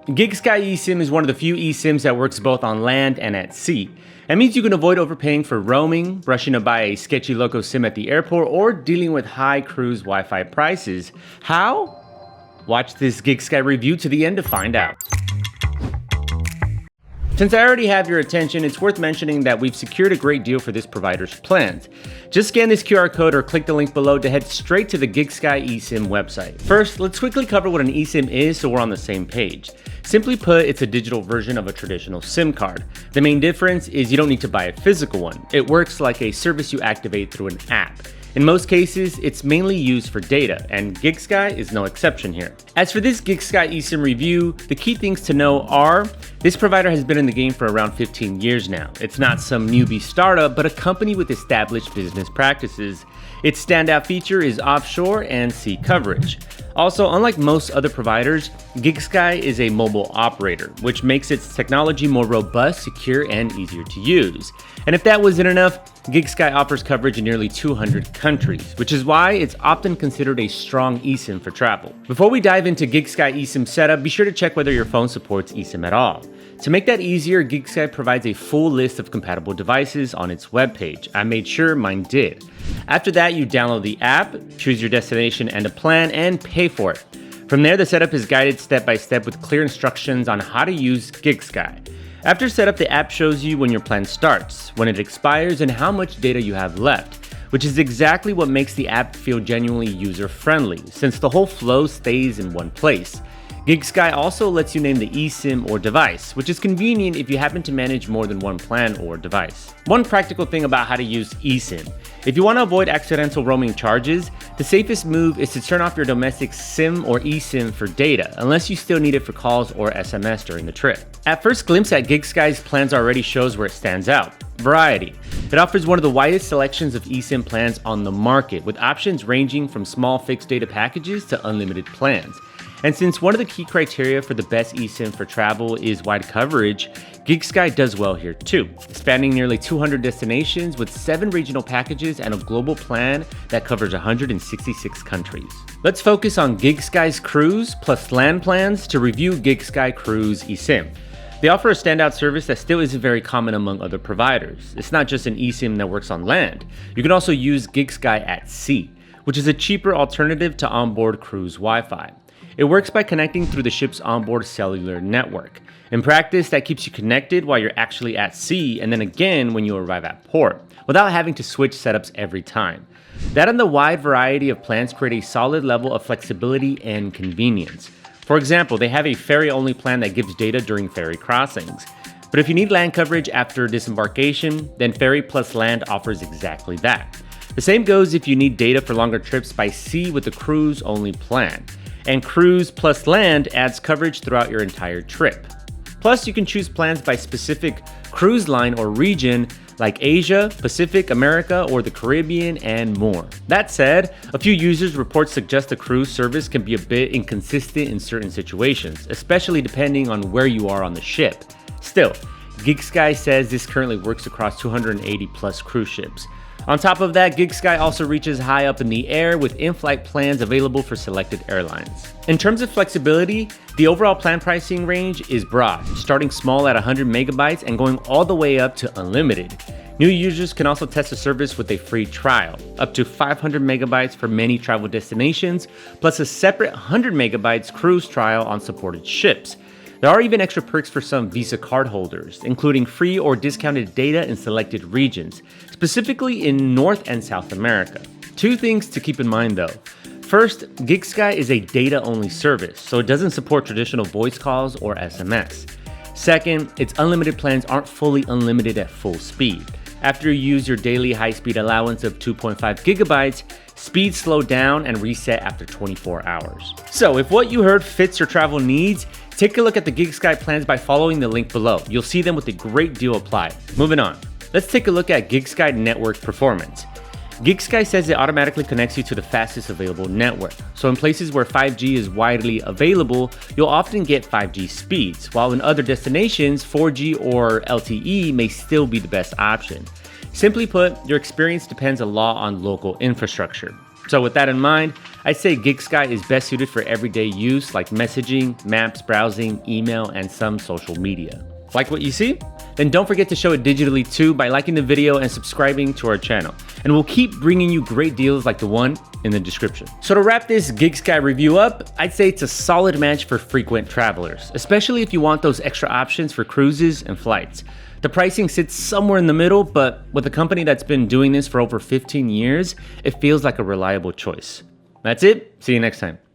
GigSky eSIM is one of the few eSIMs that works both on land and at sea. That means you can avoid overpaying for roaming, rushing to buy a sketchy local SIM at the airport, or dealing with high cruise Wi-Fi prices. How? Watch this GigSky review to the end to find out. Since I already have your attention, it's worth mentioning that we've secured a great deal for this provider's plans. Just scan this QR code or click the link below to head straight to the GigSky eSIM website. First, let's quickly cover what an eSIM is so we're on the same page. Simply put, it's a digital version of a traditional SIM card. The main difference is you don't need to buy a physical one. It works like a service you activate through an app. In most cases, it's mainly used for data, and GigSky is no exception here. As for this GigSky eSIM review, the key things to know are, this provider has been in the game for around 15 years now. It's not some newbie startup, but a company with established business practices. Its standout feature is offshore and sea coverage. Also, unlike most other providers, GigSky is a mobile operator, which makes its technology more robust, secure, and easier to use. And if that wasn't enough, GigSky offers coverage in nearly 200 countries, which is why it's often considered a strong eSIM for travel. Before we dive into GigSky eSIM setup, be sure to check whether your phone supports eSIM at all. To make that easier, GigSky provides a full list of compatible devices on its webpage. I made sure mine did. After that, you download the app, choose your destination and a plan, and pay for it. From there, the setup is guided step by step with clear instructions on how to use GigSky. After setup, the app shows you when your plan starts, when it expires, and how much data you have left, which is exactly what makes the app feel genuinely user-friendly, since the whole flow stays in one place. GigSky also lets you name the eSIM or device, which is convenient if you happen to manage more than one plan or device. One practical thing about how to use eSIM. If you want to avoid accidental roaming charges, the safest move is to turn off your domestic SIM or eSIM for data, unless you still need it for calls or SMS during the trip. At first glimpse at GigSky's plans already shows where it stands out. Variety. It offers one of the widest selections of eSIM plans on the market, with options ranging from small fixed data packages to unlimited plans. And since one of the key criteria for the best eSIM for travel is wide coverage, GigSky does well here too, spanning nearly 200 destinations with 7 regional packages and a global plan that covers 166 countries. Let's focus on GigSky's cruise plus land plans to review GigSky Cruise eSIM. They offer a standout service that still isn't very common among other providers. It's not just an eSIM that works on land. You can also use GigSky at sea, which is a cheaper alternative to onboard cruise Wi-Fi. It works by connecting through the ship's onboard cellular network. In practice, that keeps you connected while you're actually at sea and then again when you arrive at port, without having to switch setups every time. That and the wide variety of plans create a solid level of flexibility and convenience. For example, they have a ferry-only plan that gives data during ferry crossings. But if you need land coverage after disembarkation, then Ferry plus Land offers exactly that. The same goes if you need data for longer trips by sea with the cruise-only plan. And Cruise plus Land adds coverage throughout your entire trip. Plus, you can choose plans by specific cruise line or region like Asia, Pacific, America, or the Caribbean, and more. That said, a few users' reports suggest the cruise service can be a bit inconsistent in certain situations, especially depending on where you are on the ship. Still, GigSky says this currently works across 280 plus cruise ships. On top of that, GigSky also reaches high up in the air with in-flight plans available for selected airlines. In terms of flexibility, the overall plan pricing range is broad, starting small at 100 megabytes and going all the way up to unlimited. New users can also test the service with a free trial, up to 500 megabytes for many travel destinations, plus a separate 100 megabytes cruise trial on supported ships. There are even extra perks for some Visa card holders, including free or discounted data in selected regions, specifically in North and South America. Two things to keep in mind though. First, GigSky is a data-only service, so it doesn't support traditional voice calls or SMS. Second, its unlimited plans aren't fully unlimited at full speed. After you use your daily high-speed allowance of 2.5 gigabytes, speeds slow down and reset after 24 hours. So if what you heard fits your travel needs, take a look at the GigSky plans by following the link below. You'll see them with a great deal applied. Moving on, let's take a look at GigSky network performance. GigSky says it automatically connects you to the fastest available network. So in places where 5G is widely available, you'll often get 5G speeds, while in other destinations, 4G or LTE may still be the best option. Simply put, your experience depends a lot on local infrastructure. So with that in mind, I'd say GigSky is best suited for everyday use like messaging, maps, browsing, email, and some social media. Like what you see? Then don't forget to show it digitally too by liking the video and subscribing to our channel. And we'll keep bringing you great deals like the one in the description. So to wrap this GigSky review up, I'd say it's a solid match for frequent travelers, especially if you want those extra options for cruises and flights. The pricing sits somewhere in the middle, but with a company that's been doing this for over 15 years, it feels like a reliable choice. That's it. See you next time.